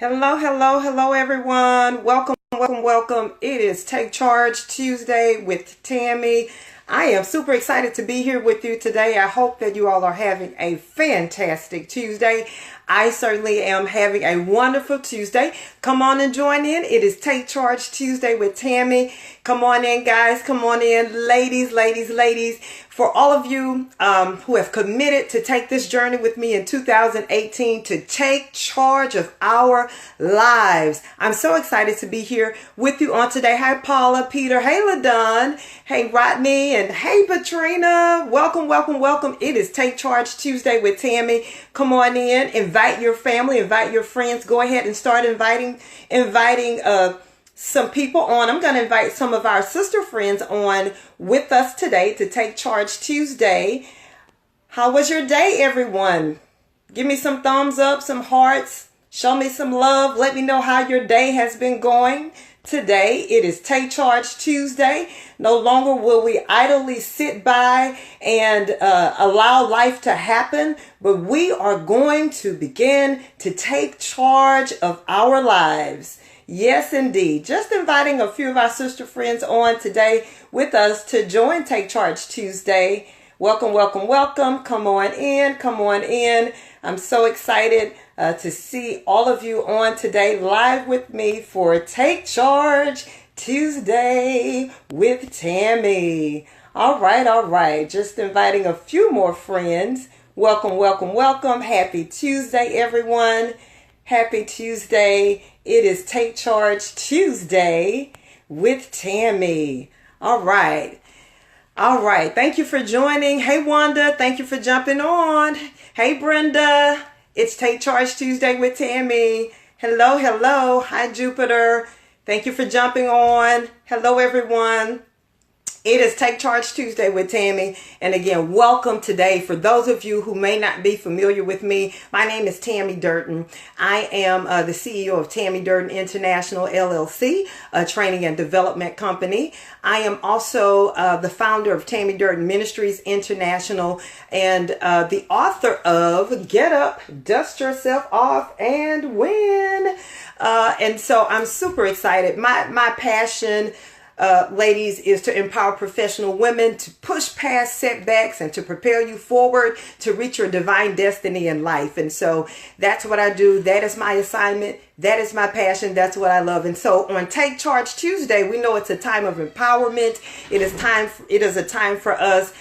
Hello, hello, hello, everyone. Welcome, welcome, welcome. It is Take Charge Tuesday with Tammy. I am super excited to be here with you today. I hope that you all are having a fantastic Tuesday. I certainly am having a wonderful Tuesday. Come on and join in. It is Take Charge Tuesday with Tammy. Come on in, guys. Come on in, ladies, ladies, ladies. For all of you who have committed to take this journey with me in 2018 to take charge of our lives. I'm so excited to be here with you on today. Hi, Paula, Peter. Hey, LaDon. Hey, Rodney. And hey, Patrina. Welcome, welcome, welcome. It is Take Charge Tuesday with Tammy. Come on in. Invite your family. Invite your friends. Go ahead and start inviting some people on. I'm going to invite some of our sister friends on with us today to Take Charge Tuesday. How was your day, everyone? Give me some thumbs up, some hearts. Show me some love. Let me know how your day has been going. Today, it is Take Charge Tuesday. No longer will we idly sit by and allow life to happen, but we are going to begin to take charge of our lives. Yes, indeed. Just inviting a few of our sister friends on today with us to join Take Charge Tuesday. Welcome, welcome, welcome. Come on in. Come on in. I'm so excited to see all of you on today live with me for Take Charge Tuesday with Tammy. All right, all right. Just inviting a few more friends. Welcome, welcome, welcome. Happy Tuesday, everyone. Happy Tuesday. It is Take Charge Tuesday with Tammy. All right. All right. Thank you for joining. Hey, Wanda. Thank you for jumping on. Hey, Brenda. It's Take Charge Tuesday with Tammy. Hello, hello. Hi, Jupiter. Thank you for jumping on. Hello, everyone. It is Take Charge Tuesday with Tammy. And again, welcome today. For those of you who may not be familiar with me, my name is Tammy Durden. I am the CEO of Tammy Durden International LLC, a training and development company. I am also the founder of Tammy Durden Ministries International and the author of Get Up, Dust Yourself Off, and Win. And so I'm super excited. My passion, ladies, is to empower professional women to push past setbacks and to propel you forward to reach your divine destiny in life. And so that's what I do. That is my assignment. That is my passion. That's what I love. And so on Take Charge Tuesday, we know it's a time of empowerment. It is a time for us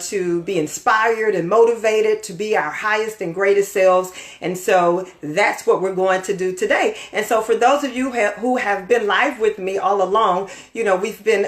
to be inspired and motivated to be our highest and greatest selves. And so that's what we're going to do today. And so for those of you who have been live with me all along, you know, we've been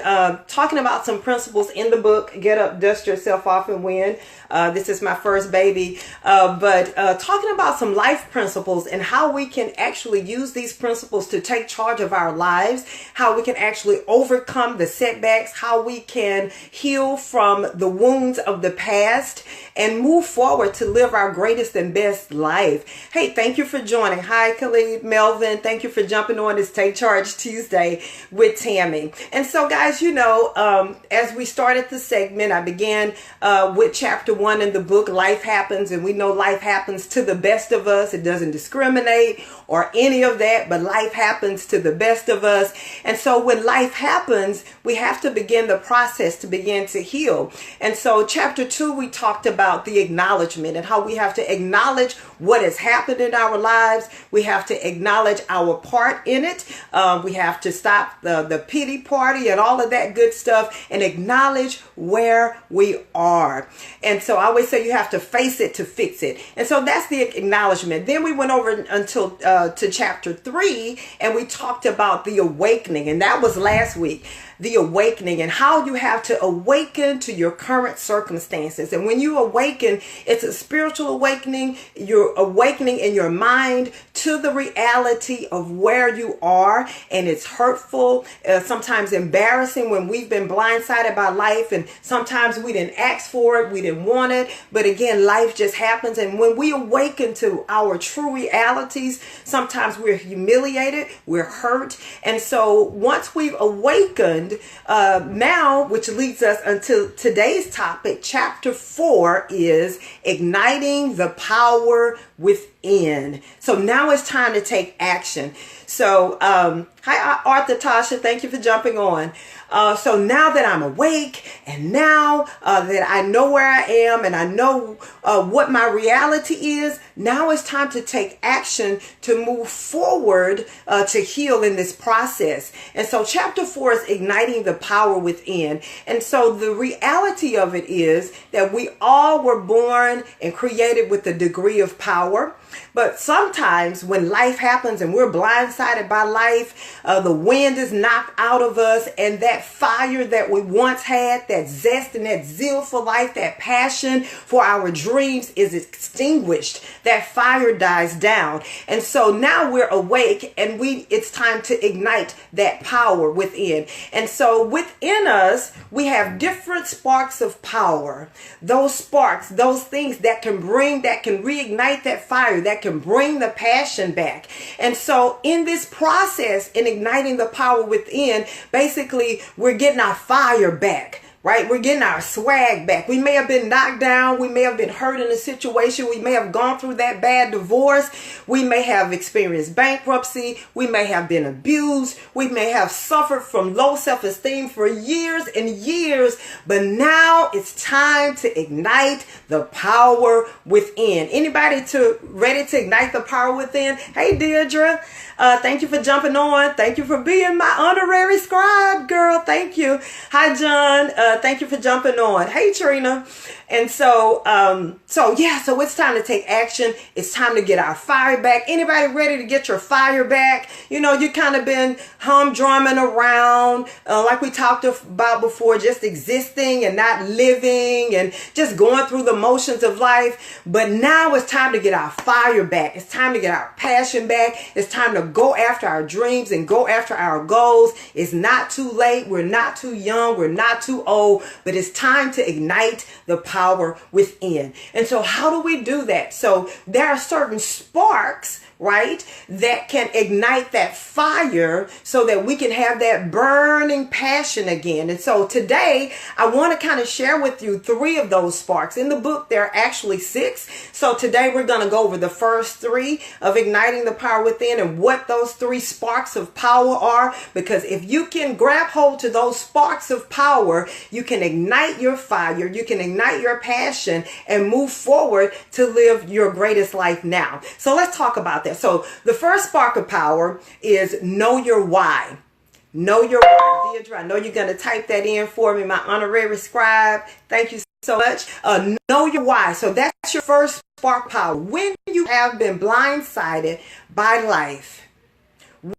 talking about some principles in the book, Get Up, Dust Yourself Off, and Win. This is my first baby, but talking about some life principles and how we can actually use these principles to take charge of our lives, how we can actually overcome the setbacks, how we can heal from the wounds of the past and move forward to live our greatest and best life. Hey, thank you for joining. Hi, Khalid, Melvin. Thank you for jumping on this Take Charge Tuesday with Tammy. And so, guys, you know, as we started the segment, I began with chapter 1 in the book, Life Happens, and we know life happens to the best of us. It doesn't discriminate or any of that, but life happens to the best of us. And so when life happens, we have to begin the process to begin to heal. And so chapter 2, we talked about the acknowledgement and how we have to acknowledge what has happened in our lives. We have to acknowledge our part in it. We have to stop the pity party and all of that good stuff and acknowledge where we are. And so I always say you have to face it to fix it. And so that's the acknowledgement. Then we went over until to chapter 3 and we talked about the awakening, and that was last week. The awakening and how you have to awaken to your current circumstances. And when you awaken, it's a spiritual awakening. You're awakening in your mind to the reality of where you are. And it's hurtful, sometimes embarrassing when we've been blindsided by life. And sometimes we didn't ask for it. We didn't want it. But again, life just happens. And when we awaken to our true realities, sometimes we're humiliated, we're hurt. And so once we've awakened, And now, which leads us until today's topic, chapter 4 is igniting the power within. So now it's time to take action. So, hi, Arthur Tasha. Thank you for jumping on. So now that I'm awake and now that I know where I am and I know what my reality is, now it's time to take action to move forward to heal in this process. And so chapter 4 is igniting the power within. And so the reality of it is that we all were born and created with a degree of power. But sometimes when life happens and we're blindsided by life, the wind is knocked out of us, and that fire that we once had, that zest and that zeal for life, that passion for our dreams is extinguished. That fire dies down. And so now we're awake and it's time to ignite that power within. And so within us, we have different sparks of power. Those sparks, those things that can reignite that fire, that can bring the passion back. And so in this process, in igniting the power within, basically we're getting our fire back. Right? We're getting our swag back. We may have been knocked down. We may have been hurt in a situation. We may have gone through that bad divorce. We may have experienced bankruptcy. We may have been abused. We may have suffered from low self-esteem for years and years. But now it's time to ignite the power within. Anybody ready to ignite the power within? Hey, Deirdre. Thank you for jumping on. Thank you for being my honorary scribe, girl. Thank you. Hi, John. Thank you for jumping on. Hey, Trina. And so it's time to take action. It's time to get our fire back. Anybody ready to get your fire back? You know, you kind of been humdrumming around, like we talked about before, just existing and not living and just going through the motions of life. But now it's time to get our fire back. It's time to get our passion back. It's time to go after our dreams and go after our goals. It's not too late. We're not too young. We're not too old, but it's time to ignite the power within. And so how do we do that? So there are certain sparks, right, that can ignite that fire so that we can have that burning passion again. And so today I want to kind of share with you 3 of those sparks. In the book there are actually 6. So today we're going to go over the first 3 of igniting the power within and what those 3 sparks of power are, because if you can grab hold to those sparks of power, you can ignite your fire, you can ignite your passion and move forward to live your greatest life now. So let's talk about that. So the first spark of power is know your why. Know your why. Deirdre, I know you're going to type that in for me, my honorary scribe. Thank you so much. Know your why. So that's your first spark power. When you have been blindsided by life,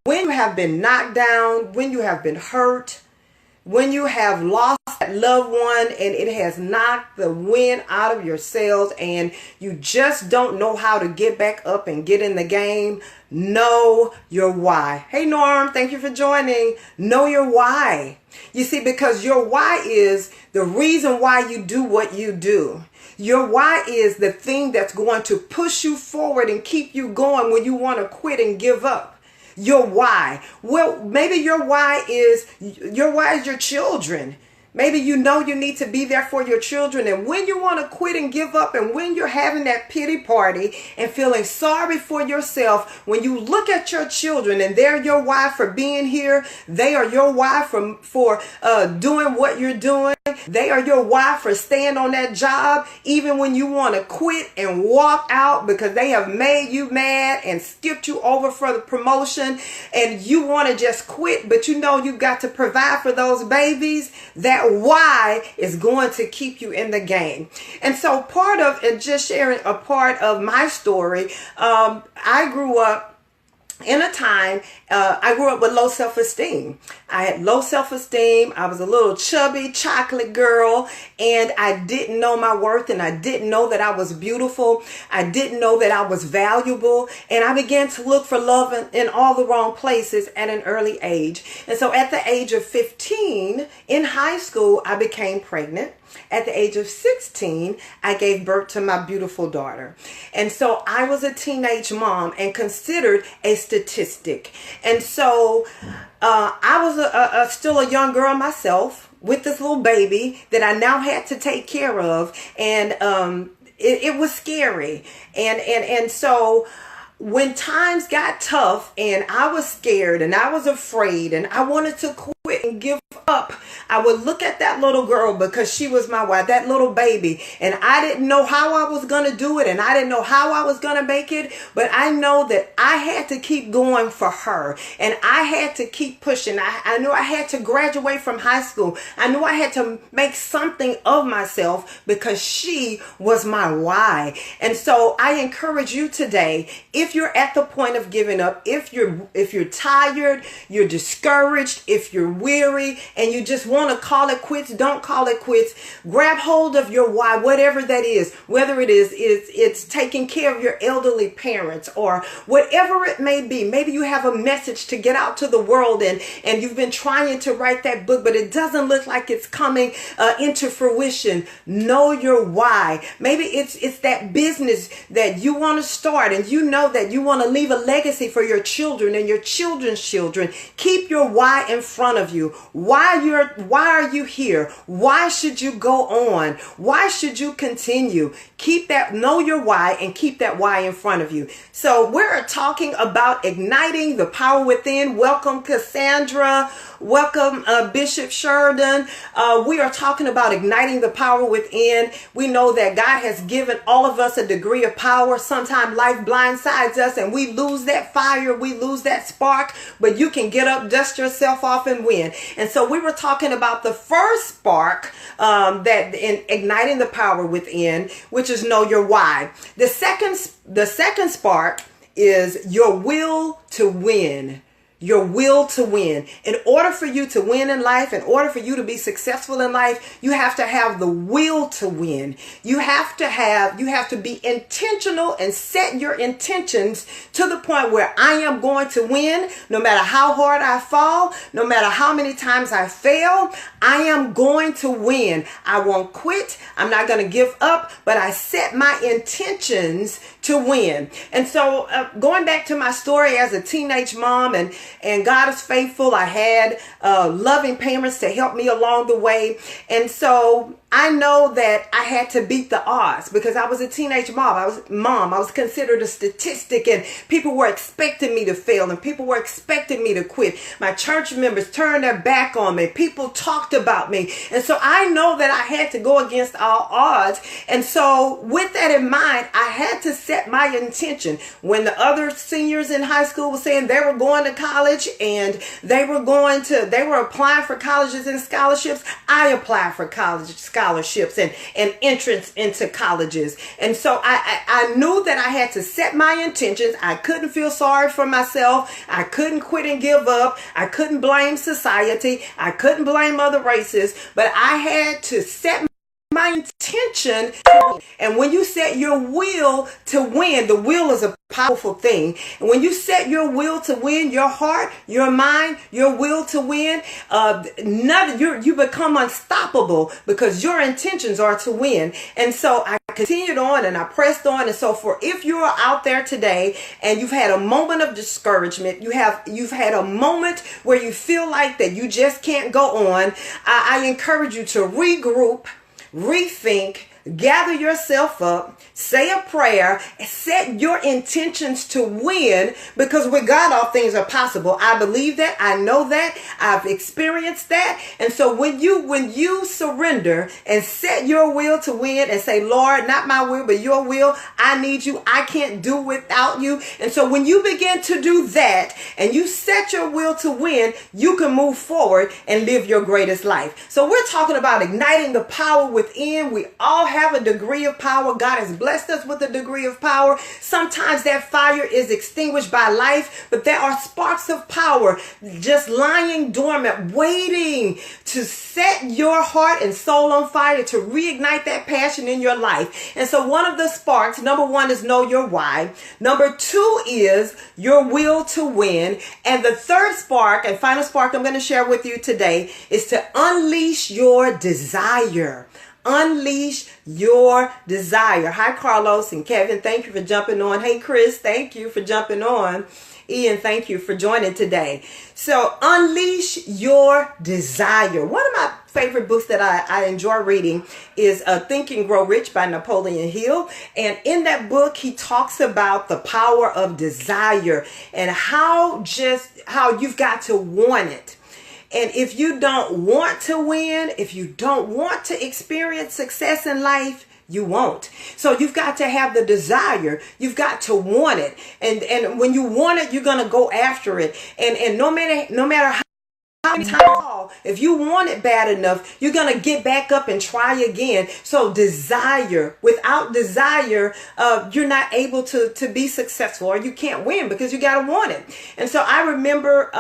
when you have been knocked down, when you have been hurt, when you have lost that loved one and it has knocked the wind out of your sails and you just don't know how to get back up and get in the game, know your why. Hey, Norm, thank you for joining. Know your why. You see, because your why is the reason why you do what you do. Your why is the thing that's going to push you forward and keep you going when you want to quit and give up. Your why. Well, maybe your why is your children. Maybe you know you need to be there for your children, and when you want to quit and give up, and when you're having that pity party and feeling sorry for yourself, when you look at your children and they're your why for being here, they are your why for doing what you're doing, they are your why for staying on that job, even when you want to quit and walk out because they have made you mad and skipped you over for the promotion, and you want to just quit, but you know you got to provide for those babies. That why is going to keep you in the game. And so part of it, just sharing a part of my story, I grew up in a time, I grew up with low self-esteem. I had low self-esteem. I was a little chubby chocolate girl, and I didn't know my worth, and I didn't know that I was beautiful. I didn't know that I was valuable, and I began to look for love in all the wrong places at an early age. And so at the age of 15 in high school, I became pregnant. At the age of 16, I gave birth to my beautiful daughter. And so I was a teenage mom and considered a statistic. And so I was still a young girl myself with this little baby that I now had to take care of. And it was scary. And so when times got tough and I was scared and I was afraid and I wanted to quit and give up, I would look at that little girl, because she was my wife, that little baby, and I didn't know how I was going to do it, and I didn't know how I was going to make it, but I know that I had to keep going for her, and I had to keep pushing. I knew I had to graduate from high school. I knew I had to make something of myself because she was my why. And so I encourage you today, if you're at the point of giving up, if you're tired, you're discouraged, if you're weary, and you just want to call it quits, don't call it quits. Grab hold of your why, whatever that is, whether it's taking care of your elderly parents or whatever it may be. Maybe you have a message to get out to the world, and you've been trying to write that book, but it doesn't look like it's coming into fruition. Know your why. Maybe it's that business that you want to start, and you know that you want to leave a legacy for your children and your children's children. Keep your why in front of you. Why are you here? Why should you go on? Why should you continue? Know your why and keep that why in front of you. So we're talking about igniting the power within. Welcome, Cassandra. Welcome, Bishop Sheridan. We are talking about igniting the power within. We know that God has given all of us a degree of power. Sometimes life blindsides us and we lose that fire, we lose that spark, but you can get up, dust yourself off, and win. And so we were talking about the first spark that in igniting the power within, which is know your why. The second spark is your will to win. Your will to win. In order for you to win in life, in order for you to be successful in life, you have to have the will to win. You have to be intentional and set your intentions to the point where I am going to win. No matter how hard I fall, no matter how many times I fail, I am going to win. I won't quit. I'm not going to give up, but I set my intentions to win. And so going back to my story as a teenage mom, and God is faithful. I had loving parents to help me along the way. And so I know that I had to beat the odds because I was a teenage mom. I was considered a statistic, and people were expecting me to fail, and people were expecting me to quit. My church members turned their back on me. People talked about me. And so I know that I had to go against all odds. And so with that in mind, I had to set my intention. When the other seniors in high school were saying they were going to college and they were applying for colleges and scholarships, I applied for college scholarships and entrance into colleges. And so I knew that I had to set my intentions. I couldn't feel sorry for myself. I couldn't quit and give up. I couldn't blame society. I couldn't blame other races, but I had to set my intention to win. And when you set your will to win, the will is a powerful thing. And when you set your will to win, your heart, your mind, your will to win, you become unstoppable because your intentions are to win. And so I continued on and I pressed on. And so if you are out there today and you've had a moment of discouragement, you've had a moment where you feel like that you just can't go on, I encourage you to regroup, rethink, gather yourself up, say a prayer, set your intentions to win, because with God all things are possible. I believe that. I know that. I've experienced that. And so when you surrender and set your will to win and say, Lord, not my will, but your will, I need you. I can't do without you. And so when you begin to do that and you set your will to win, you can move forward and live your greatest life. So we're talking about igniting the power within. We all have a degree of power. God has blessed us with a degree of power. Sometimes that fire is extinguished by life, but there are sparks of power just lying dormant, waiting to set your heart and soul on fire, to reignite that passion in your life. And so one of the sparks, number one, is know your why. Number two is your will to win. And the third spark and final spark I'm going to share with you today is to unleash your desire. Unleash your desire. Hi, Carlos and Kevin. Thank you for jumping on. Hey, Chris. Thank you for jumping on. Ian, thank you for joining today. So, unleash your desire. One of my favorite books that I enjoy reading is Think and Grow Rich by Napoleon Hill. And in that book, he talks about the power of desire and how you've got to want it. And if you don't want to win, if you don't want to experience success in life, you won't. So you've got to have the desire. You've got to want it. And when you want it, you're going to go after it. And no matter how many times, if you want it bad enough, you're going to get back up and try again. So desire, without desire, you're not able to be successful, or you can't win because you got to want it. And so I remember,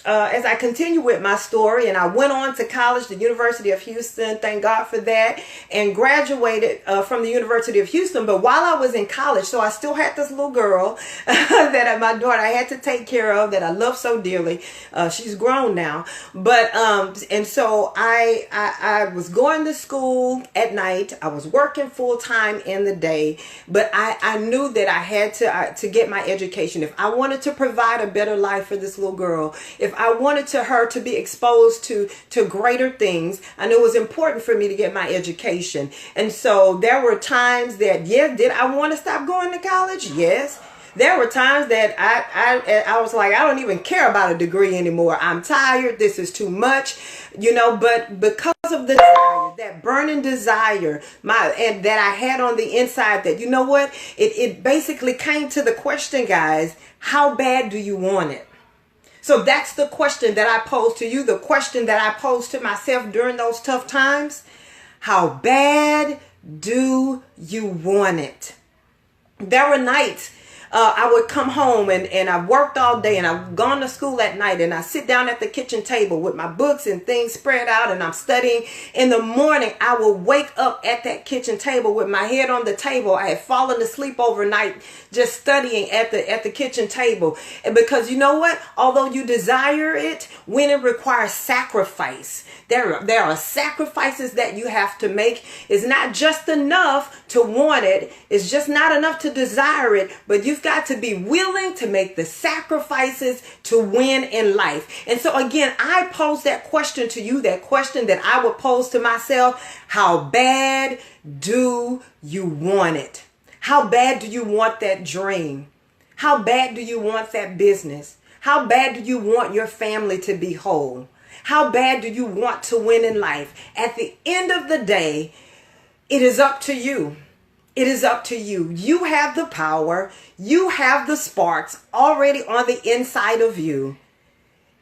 as I continue with my story, and I went on to college, the University of Houston, thank God for that, and graduated from the University of Houston. But while I was in college, so I still had this little girl that my daughter I had to take care of, that I love so dearly. She's grown now, but and so I was going to school at night. I was working full time in the day, but I knew that I had to get my education if I wanted to provide a better life for this little girl. If I wanted her to be exposed to greater things, I knew it was important for me to get my education. And so there were times that, did I want to stop going to college? Yes. There were times that I was like, I don't even care about a degree anymore. I'm tired. This is too much, but because of the desire, that burning desire, and that I had on the inside, that, you know what, it basically came to the question, guys, how bad do you want it? So that's the question that I pose to you, the question that I pose to myself during those tough times. How bad do you want it? There were nights I would come home and I worked all day and I've gone to school at night, and I sit down at the kitchen table with my books and things spread out and I'm studying. In the morning, I will wake up at that kitchen table with my head on the table. I had fallen asleep overnight just studying at the kitchen table. And because you know what? Although you desire it, when it requires sacrifice, there are sacrifices that you have to make. It's not just enough to want it. It's just not enough to desire it, but you've got to be willing to make the sacrifices to win in life. And so again, I pose that question to you, that question that I would pose to myself. How bad do you want it? How bad do you want that dream? How bad do you want that business? How bad do you want your family to be whole? How bad do you want to win in life? At the end of the day, it is up to you. It is up to you. You have the power. You have the sparks already on the inside of you.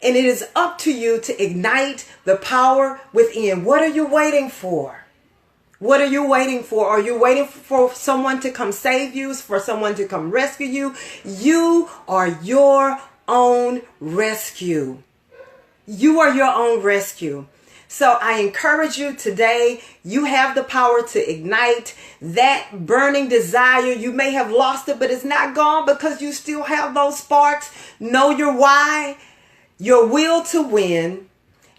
And it is up to you to ignite the power within. What are you waiting for? What are you waiting for? Are you waiting for someone to come save you? For someone to come rescue you? You are your own rescue. You are your own rescue. So I encourage you today, you have the power to ignite that burning desire. You may have lost it, but it's not gone because you still have those sparks. Know your why, your will to win,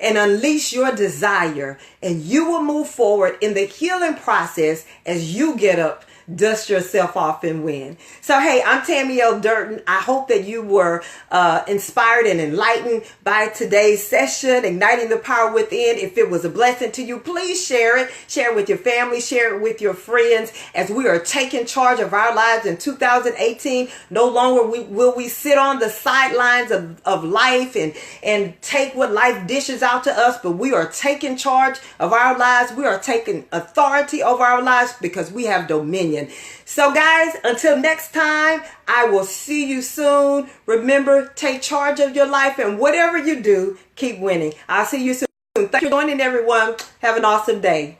and unleash your desire. And you will move forward in the healing process as you get up, dust yourself off, and win. So, hey, I'm Tammy L. Durden. I hope that you were inspired and enlightened by today's session, Igniting the Power Within. If it was a blessing to you, please share it. Share it with your family. Share it with your friends as we are taking charge of our lives in 2018. No longer will we sit on the sidelines of life and take what life dishes out to us, but we are taking charge of our lives. We are taking authority over our lives because we have dominion. So guys, until next time, I will see you soon. Remember, take charge of your life, and whatever you do, keep winning. I'll see you soon. Thank you for joining, everyone. Have an awesome day.